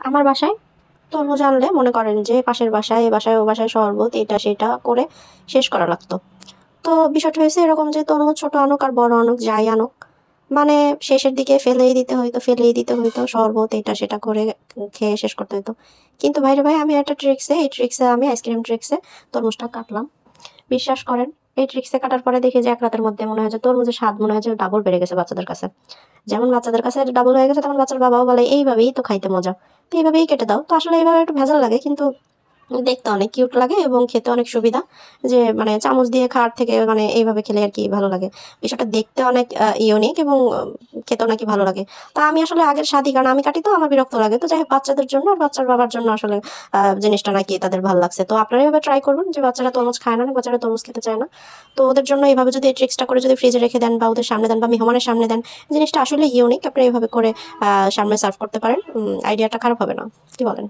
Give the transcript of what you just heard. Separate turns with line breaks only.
আমার বাসায় তরমুজ আনলে মনে করেন যে পাশের বাসায়, এ বাসায়, ও বাসায় শরবত এটা সেটা করে শেষ করা লাগতো। তো বিষয়টা হয়েছে এরকম যে তরমুজ ছোট আনুক আর বড় আনুক যাই আনুক, মানে শেষের দিকে ফেলেই দিতে হইতো শরবত এটা সেটা করে খেয়ে শেষ করতে হইতো। কিন্তু ভাইরে ভাই আমি একটা এই ট্রিক্সে আমি আইসক্রিম ট্রিক্সে তরমুজটা কাটলাম। বিশ্বাস করেন এই ট্রিক্সে কাটার পরে দেখি যে এক রাতের মধ্যে মনে হয় যে তরমুজের স্বাদ মনে হয় যে ডাবল বেড়ে গেছে বাচ্চাদের কাছে। যেমন বাচ্চাদের কাছে ডাবল হয়ে গেছে তেমন বাচ্চার বাবাও বলে এইভাবেই তো খাইতে মজা। তো এইভাবেই কেটে দাও। তো আসলে এইভাবে একটু ভেজাল লাগে কিন্তু দেখতে অনেক কিউট লাগে এবং খেতে অনেক সুবিধা। যে মানে চামচ দিয়ে খাওয়ার থেকে মানে এইভাবে খেলে আরকি ভালো লাগে। বিষয়টা দেখতে অনেক ইউনিক এবং খেতেও নাকি ভালো লাগে। তো আমি আসলে আগের স্বাদই কারণ আমি কাটি তো আমার বিরক্ত লাগে। তো যাই হোক বাচ্চাদের জন্য আর বাচ্চার বাবার জন্য আসলে জিনিসটা নাকি তাদের ভাল লাগছে। তো আপনারা এভাবে ট্রাই করবেন যে বাচ্চারা তরমুজ খায় না, অনেক বাচ্চারা তরমুজ খেতে চায় না। তো ওদের জন্য এভাবে যদি এই ট্রিক্সটা করে যদি ফ্রিজে রেখে দেন বা ওদের সামনে দেন বা মেহমানের সামনে দেন, জিনিসটা আসলে ইউনিক। আপনারা এভাবে করে সামনে সার্ভ করতে পারেন। আইডিয়াটা খারাপ হবে না। কি বলেন?